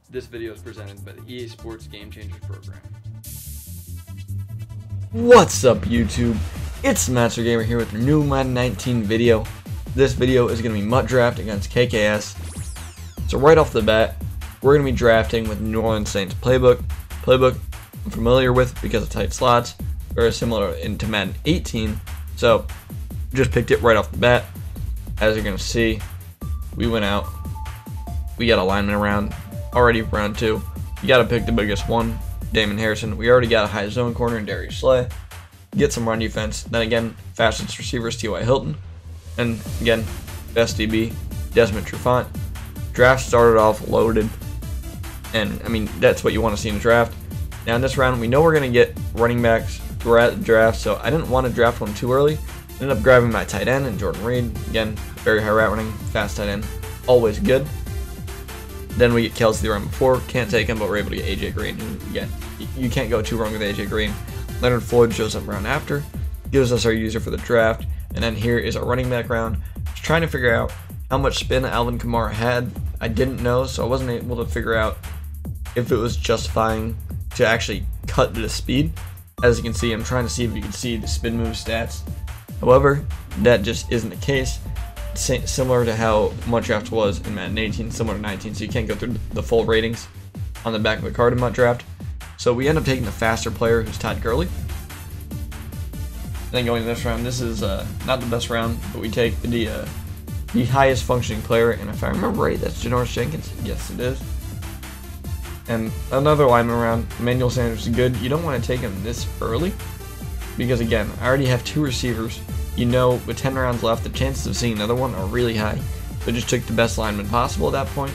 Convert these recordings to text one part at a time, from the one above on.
This video is presented by the EA Sports Game Changers program. What's up, YouTube? It's Master Gamer here with a new Madden 19 video. This video is going to be MUT Draft against KayKayEs. So right off the bat, we're going to be drafting with New Orleans Saints playbook. I'm familiar with because of tight slots, very similar into Madden 18. So just picked it right off the bat. As you're going to see, we went out. We got a lineman around. Already round 2. You got to pick the biggest one, Damon Harrison. We already got a high zone corner in Darius Slay. Get some run defense. Then again, fastest receivers T.Y. Hilton. And again, best DB, Desmond Trufant. Draft started off loaded. And I mean, that's what you want to see in a draft. Now in this round, we know we're going to get running backs throughout the draft, so I didn't want to draft one too early. Ended up grabbing my tight end and Jordan Reed. Again, very high route running, fast tight end, always good. Then we get Kelsey the round before, can't take him, but we're able to get AJ Green. And again, you can't go too wrong with AJ Green. Leonard Floyd shows up round after, gives us our user for the draft, and then here is our running back round. Just trying to figure out how much spin Alvin Kamara had. I didn't know, so I wasn't able to figure out if it was justifying to actually cut the speed. As you can see, I'm trying to see if you can see the spin move stats. However, that just isn't the case. Similar to how MUT Draft was in Madden 18, similar to 19, so you can't go through the full ratings on the back of the card in MUT Draft. So we end up taking the faster player, who's Todd Gurley. Then going to this round, this is not the best round, but we take the highest functioning player, and if I remember right, that's Janoris Jenkins. Yes, it is. And another lineman round, Emmanuel Sanders is good. You don't want to take him this early, because again, I already have 2 receivers. You know, with 10 rounds left, the chances of seeing another one are really high. So just took the best lineman possible at that point.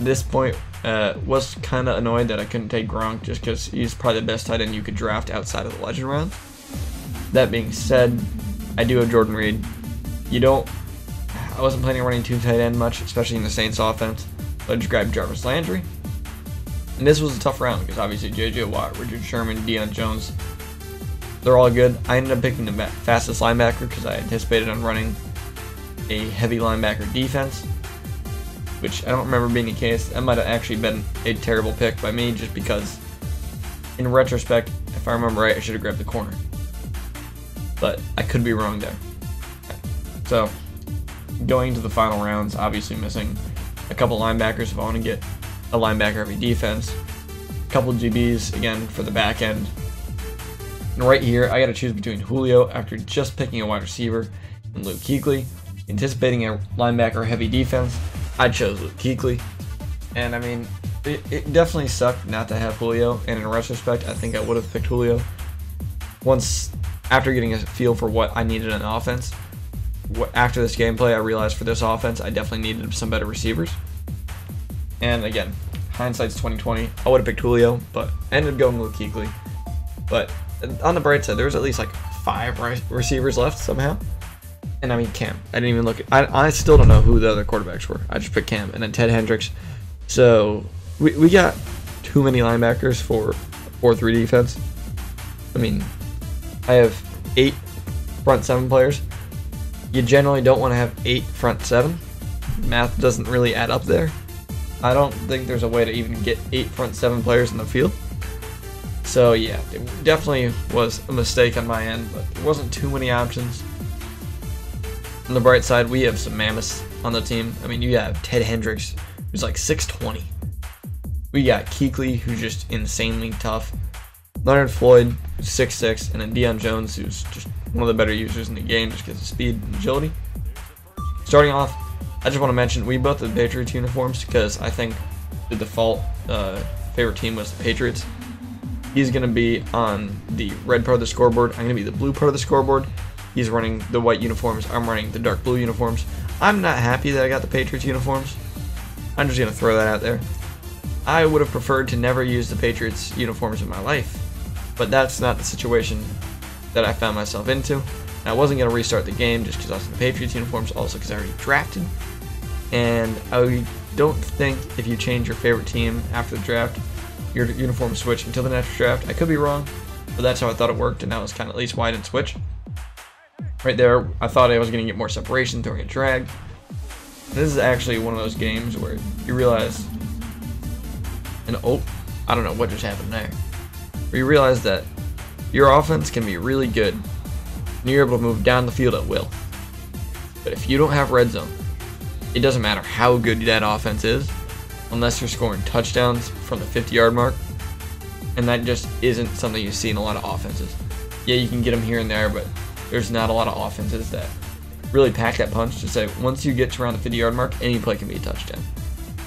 At this point, was kind of annoyed that I couldn't take Gronk just because he's probably the best tight end you could draft outside of the legend round. That being said, I do have Jordan Reed. I wasn't planning on running 2 tight end much, especially in the Saints offense. So I just grabbed Jarvis Landry. And this was a tough round because obviously J.J. Watt, Richard Sherman, Deion Jones, they're all good. I ended up picking the fastest linebacker because I anticipated on running a heavy linebacker defense, which I don't remember being the case. That might have actually been a terrible pick by me just because, in retrospect, if I remember right, I should have grabbed the corner. But I could be wrong there. So, going to the final rounds, obviously missing a couple linebackers if I want to get a linebacker heavy defense. A couple GBs, again, for the back end. And right here, I got to choose between Julio after just picking a wide receiver and Luke Kuechly. Anticipating a linebacker heavy defense, I chose Luke Kuechly. And I mean, it definitely sucked not to have Julio, and in retrospect, I think I would have picked Julio. After getting a feel for what I needed in offense, after this gameplay, I realized for this offense, I definitely needed some better receivers. And again, hindsight's 2020. I would have picked Julio, but I ended up going with Luke Kuechly. But on the bright side, there's at least like 5 receivers left somehow. And I mean, Cam. I didn't even look at. I still don't know who the other quarterbacks were. I just picked Cam and then Ted Hendricks. So we got too many linebackers for 4-3 defense. I mean, I have 8 front 7 players. You generally don't want to have 8 front 7. Math doesn't really add up there. I don't think there's a way to even get 8 front 7 players in the field. So yeah, it definitely was a mistake on my end, but there wasn't too many options. On the bright side, we have some mammoths on the team. I mean, you have Ted Hendricks, who's like 6'20". We got Kuechly, who's just insanely tough. Leonard Floyd, who's 6'6", and then Deion Jones, who's just one of the better users in the game just because of speed and agility. Starting off, I just want to mention, we both have Patriots uniforms because I think the default favorite team was the Patriots. He's going to be on the red part of the scoreboard. I'm going to be the blue part of the scoreboard. He's running the white uniforms. I'm running the dark blue uniforms. I'm not happy that I got the Patriots uniforms. I'm just going to throw that out there. I would have preferred to never use the Patriots uniforms in my life, but that's not the situation that I found myself into. And I wasn't going to restart the game just because I was in the Patriots uniforms, also because I already drafted. And I don't think if you change your favorite team after the draft, your uniform switch until the next draft. I could be wrong, but that's how I thought it worked, and that was kind of at least why I didn't switch. Right there, I thought I was going to get more separation throwing a drag. This is actually one of those games where you realize And oh, I don't know what just happened there. But you realize that your offense can be really good, and you're able to move down the field at will. But if you don't have red zone, it doesn't matter how good that offense is, unless you're scoring touchdowns from the 50-yard mark. And that just isn't something you see in a lot of offenses. Yeah, you can get them here and there, but there's not a lot of offenses that really pack that punch to say once you get to around the 50-yard mark, any play can be a touchdown.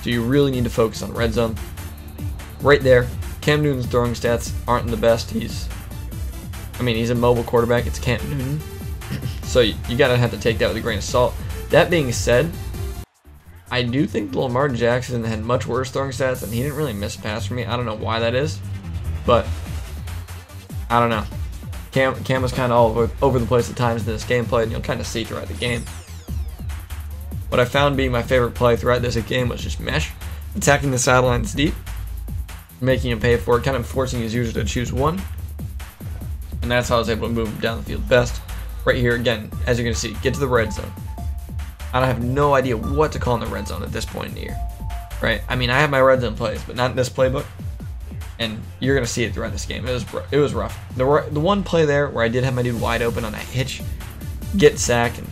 So you really need to focus on red zone. Right there, Cam Newton's throwing stats aren't the best. He's a mobile quarterback. It's Cam Newton. So you gotta have to take that with a grain of salt. That being said, I do think Lamar Jackson had much worse throwing stats, and he didn't really miss a pass for me. I don't know why that is, but I don't know. Cam was kind of all over the place at times in this gameplay, and you'll kind of see throughout the game. What I found being my favorite play throughout this game was just mesh, attacking the sidelines deep, making him pay for it, kind of forcing his user to choose one, and that's how I was able to move him down the field best. Right here, again, as you're going to see, get to the red zone. I have no idea what to call in the red zone at this point in the year, right? I have my red zone plays, but not in this playbook. And you're going to see it throughout this game. It was rough. The one play there where I did have my dude wide open on that hitch, get sack, and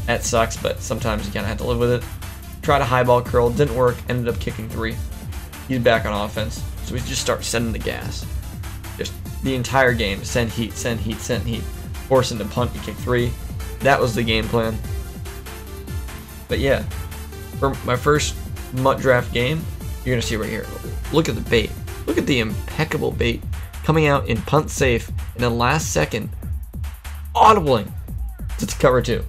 that sucks, but sometimes you kind of have to live with it. Tried a high ball curl, didn't work, ended up kicking 3. He's back on offense, so we just start sending the gas. Just the entire game, send heat, send heat, send heat. Force him to punt and kick 3. That was the game plan. But yeah, for my first MUT Draft game, you're going to see right here. Look at the bait. Look at the impeccable bait coming out in punt safe in the last second, audibling to cover 2.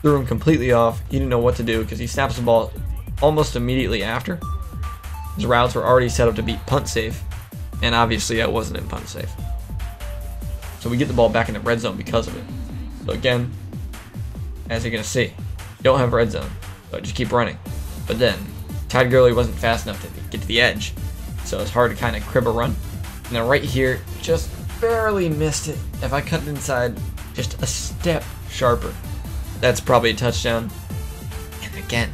Threw him completely off. He didn't know what to do because he snaps the ball almost immediately after. His routes were already set up to beat punt safe, and obviously I wasn't in punt safe. So we get the ball back in the red zone because of it. So again, as you're going to see, you don't have red zone, so just keep running. But then, Todd Gurley wasn't fast enough to get to the edge, so it's hard to kind of crib a run. And then right here, just barely missed it. If I cut it inside just a step sharper, that's probably a touchdown. And again,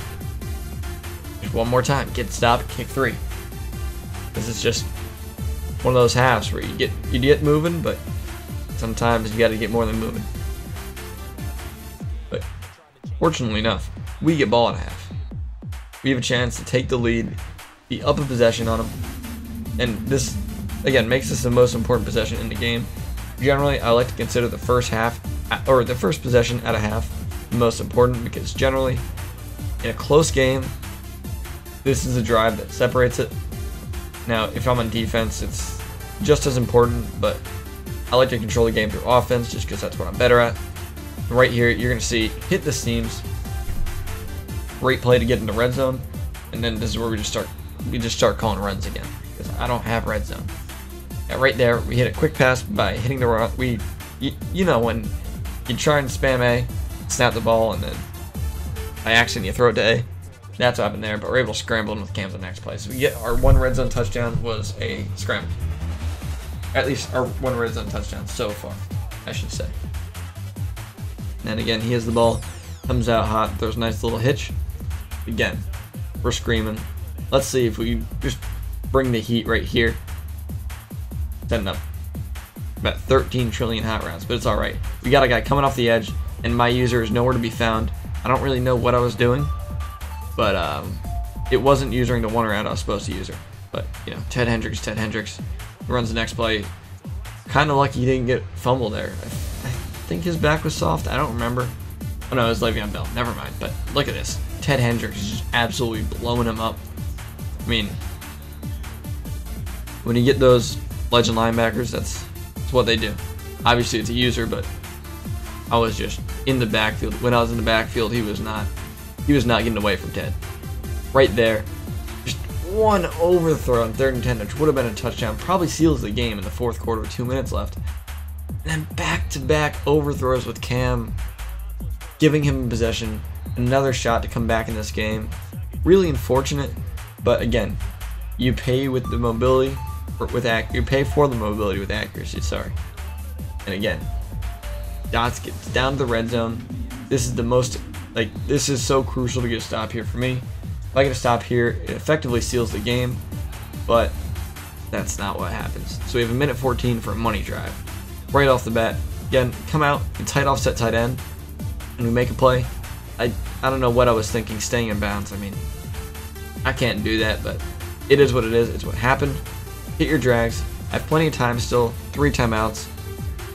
just one more time, get stopped, kick 3. This is just one of those halves where you get moving, but sometimes you got to get more than moving. But fortunately enough, we get ball at half. We have a chance to take the lead, be up a possession on them, and this, again, makes this the most important possession in the game. Generally, I like to consider the first half, or the first possession at a half, the most important, because generally, in a close game, this is a drive that separates it. Now, if I'm on defense, it's just as important, but I like to control the game through offense just because that's what I'm better at. Right here, you're going to see, hit the seams. Great play to get into red zone, and then this is where we just start calling runs again because I don't have red zone. Yeah, right there, we hit a quick pass by hitting the run. You know when you try and spam A, snap the ball, and then by accident you throw it to A. That's what happened there, but we're able to scramble in with Cam's the next play. So we get our one red zone touchdown was a scramble. At least our one red zone touchdown so far, I should say. And again, he has the ball, comes out hot, throws a nice little hitch. Again, we're screaming. Let's see if we just bring the heat right here. Setting up about 13 trillion hot rounds, but it's all right. We got a guy coming off the edge, and my user is nowhere to be found. I don't really know what I was doing, but it wasn't using the one route I was supposed to use her. But, you know, Ted Hendricks runs the next play. Kind of lucky he didn't get fumbled there. I think his back was soft. I don't remember. Oh no, it was Le'Veon Bell. Never mind. But look at this. Ted Hendricks is just absolutely blowing him up. I mean, when you get those legend linebackers, that's what they do. Obviously, it's a user, but I was just in the backfield. When I was in the backfield, he was not getting away from Ted. Right there, just one overthrow on 3rd and 10, which would have been a touchdown. Probably seals the game in the 4th quarter with 2 minutes left. And then back-to-back overthrows with Cam, giving him possession, another shot to come back in this game. Really unfortunate, but again, you pay with the mobility, you pay for the mobility with accuracy. Sorry. And again, Dots gets down to the red zone. This is the most, this is so crucial to get a stop here for me. If I get a stop here, it effectively seals the game, but that's not what happens. So we have a minute 14 for a money drive. Right off the bat, again, come out and tight offset tight end, and we make a play. I don't know what I was thinking staying in bounds. I mean, I can't do that, but it is what it is. It's what happened. Hit your drags. I have plenty of time still, 3 timeouts.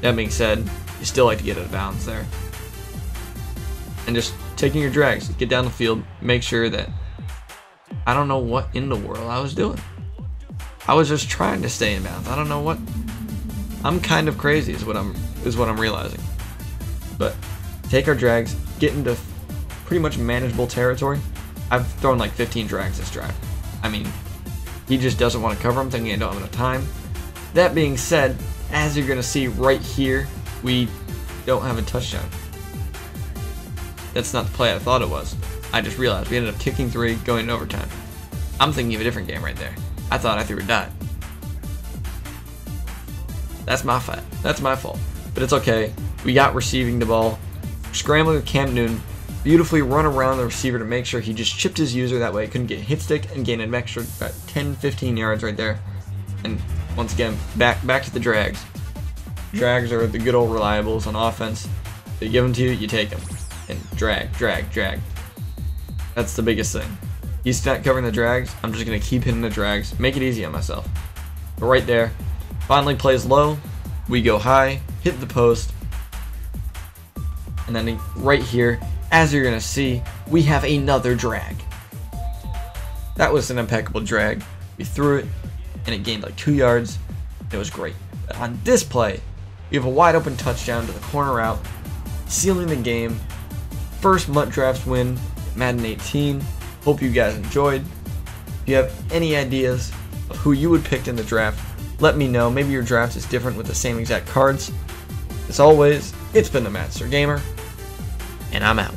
That being said, you still like to get out of bounds there. And just taking your drags, get down the field, make sure that I don't know what in the world I was doing. I was just trying to stay in bounds. I don't know what. I'm kind of crazy is what I'm realizing. But take our drags, get into pretty much manageable territory. I've thrown like 15 drags this drive. I mean, he just doesn't want to cover them, thinking I don't have enough time. That being said, as you're going to see right here, we don't have a touchdown. That's not the play I thought it was. I just realized we ended up kicking 3, going into overtime. I'm thinking of a different game right there. I thought I threw a dot. That's my fault. That's my fault. But it's okay. We got receiving the ball. Scrambling with Cam Newton. Beautifully run around the receiver to make sure he just chipped his user. That way he couldn't get hit stick and gain an extra about 10-15 yards right there. And once again, back to the drags. Drags are the good old reliables on offense. They give them to you, you take them. And drag. That's the biggest thing. He's not covering the drags. I'm just going to keep hitting the drags. Make it easy on myself. But right there, finally plays low. We go high, hit the post. And then right here, as you're going to see, we have another drag. That was an impeccable drag. We threw it, and it gained like 2 yards. It was great. But on this play, we have a wide open touchdown to the corner route, sealing the game. First MUT Draft win, Madden 18. Hope you guys enjoyed. If you have any ideas of who you would pick in the draft, let me know. Maybe your draft is different with the same exact cards. As always, it's been the Master Gamer, and I'm out.